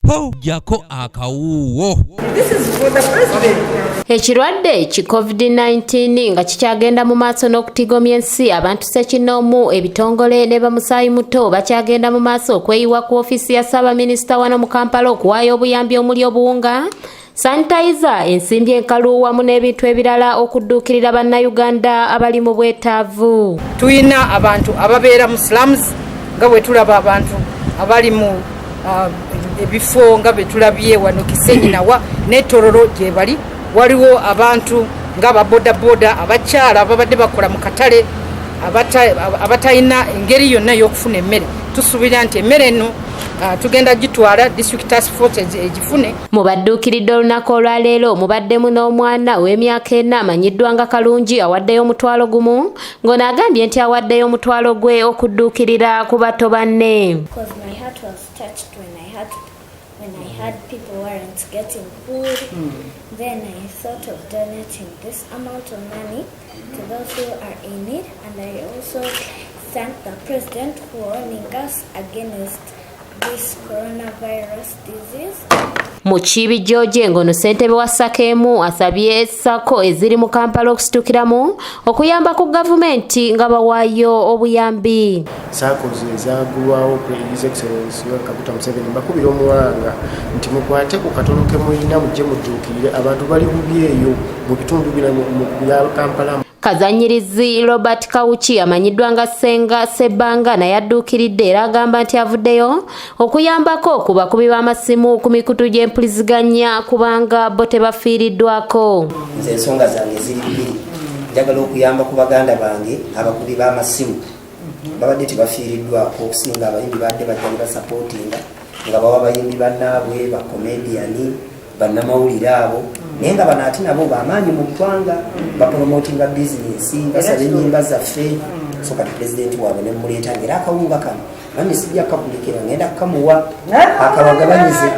po jako akawuwo. Ekirwadde ki COVID-19 nga kikyagenda mu maaso n'okutigomya ensi, abantu ssekinomu ebitongole ne bamusaayi muto bakyagenda mu maaso okweyiwa ku ofiisi ya Ssaabaminisita wano mu Kampala okuwaayo obuyambi omuli obuwunga, sanitayiza, ensimbi enkalu wamu n'ebintu ebirala okudduukirira bannayuganda abali mu bwetaavu. Tuyina abantu ababeera mu slums nga bwe tulaba abantu abali mu ebifo nga bwe tulabye wano Kisenyi nawa n'Etororo gye bali. Waliwo abantu nga ababodaboda abakyala ababadde bakola mu katale abatayina engeri yonna y'okufuna emmere. Tusuubira nti emmere eno tugenda gitwala District Task Force egifune. Mu badduukiridde olunaku olwaleero mubaddemu n'omwana w'emyaka 4 amanyiddwa nga Kalungi awaddeyo omutwalo gumu, ng'ono agambye nti awaddeyo omutwalo gwe okudduukirira ku bato banne. When I heard people weren't getting food, then I thought of donating this amount of money to those who are in need, and I also thank the President for warning us against this coronavirus disease. Mukiibi George ngono ssentebe wa Sakemu asabye Sako eziri mu Kampala okusitukiramu okuyamba ku gavumenti nga bawaayo obuyambi. Sako zagulwawo His Excellency Kaguta Museveni bakubira omuwanga nti mukwate ku katono ke mulina mujje mudduukirire abantu bali bubyeyo mu bitundu bino mu Kampala. Kazanyirizi Robert Kawuki amanyiddwa nga Senga Sebanga naye adduukiridde era agamba nti avuddeyo okuyambako ku bakubi b'amasimu ku mikutu gy'empuliziganya kubanga bo tebafiiriddwako. Nze ensonga zange ziri bbiri. Njagala okuyamba ku baganda bange abakubi b'amasimu babadde tebafiiriddwako okusinga abayimbi badde bajja ne basapootinga nga bawa abayimbi bannaabwe bakomediyani bannamawulire abo naye nga bano ate nabo bamaanyi mu ggwanga bapromotinga bizinesi basaba ennyimba zaffe. So kati pulezidenti waabwe ne mmuleeta ng'era akawunga kano mani sijja kakulekera ngenda kukamuwa akabagabanyize.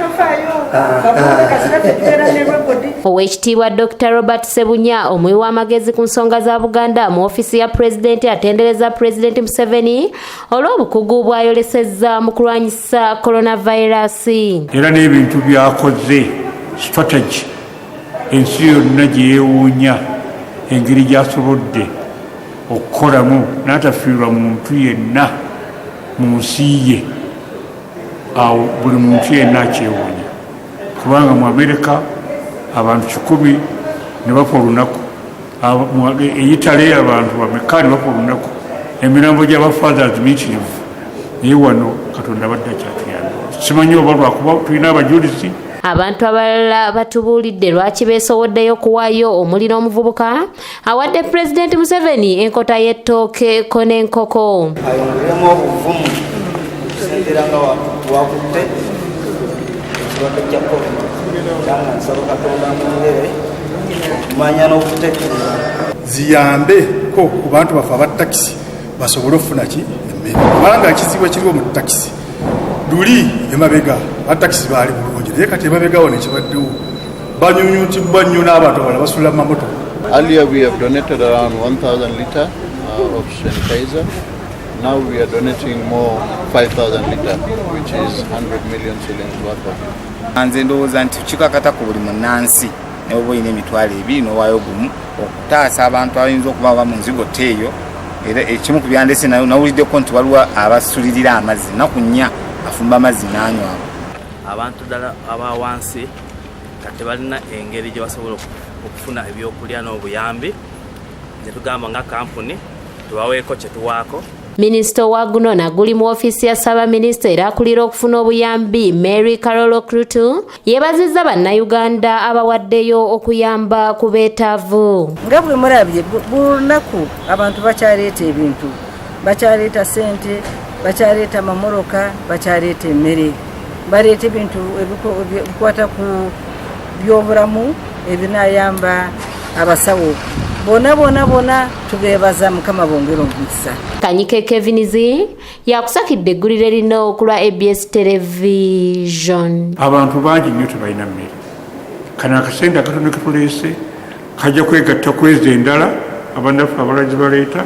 Oweekitiibwa Dr. Robert Sebunya omuwi w'amagezi ku nsonga za Buganda mu ofiisi ya pulezidenti atendereza Pulezidenti Museveni olw'obukugu bw'ayolesezza mu kulwanyisa coronavirus. Era n'ebintu byakoze strategy ensi yonna gye yeewuunya engeri gy'asobodde okukolamu n'atafiirwa muntu yenna mu nsi ye. Awo buli muntu yenna akyewuunya kubanga mu Amerika abantu 100 ne bafa olunaku, eyitale abantu bameka ne bafa olunaku, emirambo gy'abafathers miitirivu. Naye wano Katonda badde akyatuyamba. Simanyi oba lwakuba tulina abajulizi. Abantu abalala batubuulidde lwaki beesowoddeyo okuwaayo omuli n'omuvubuka awadde Pulezidenti Museveni enkota y'ettooke ko n'enkoko. Ayongeremu obuvumu okusinziira nga wakutte ekirwadde kya COVID. Kyanga nsaba Katonda amwongere okumanya n'okutekereza ziyambeko ku bantu baffe abatakisi basobole okufuna ki emmere. Kubanga ekizibu ekiriwo mu takisi luli emabega batakisi baali bulungi naye kati emabegawo nekibaddewo banyunyutibwa nnyo n'abantu abalala basula mu mamotoka. Earlier we have donated around 1,000 litre of sanitizer. Now we are donating more 5,000 litre, which is 100 million shillings worth of it. Nze ndowooza nti kikakata ku buli munnansi ne bwe olina emitwalo 2 n'owaayo gumu okutaasa abantu abayinza okuba ba mu nzigotta eyo. Era ekimu ku byandese nawuliddeko nti waliwo abasulirira amazzi nnaku 4 afumba amazzi n'anywa. Abantu ddala aba wansi kati balina engeri gye basobola okufuna ebyokulya n'obuyambi ne tugamba nga kampuni tubaweeko kye tuwaako. Minisita wa Gunona guli mu ofiisi ya Ssaabaminisita era akulira okufuna obuyambi Mary Carol Krutu yeebazizza bannayuganda abawaddeyo okuyamba ku beetaavu. Nga bwe mulabye bulunaku abantu bakyaleeta ebintu, bakyaleeta ssente, bakyaleeta mamoroka, bakyaleeta emmere, baleeta ebintu ebikwata ku byobulamu ebinaayamba abasawo. Bona tubeebaza Mukama bongera omukisa. Kanyike Kevinizi yakusakidde eggulire lino okulwa ABS Television. Abantu bangi nnyo tebalina mmere. Kano akasente akatono ke tuleese kajja kwegatta kwezi endala abannaffe abalagi baleeta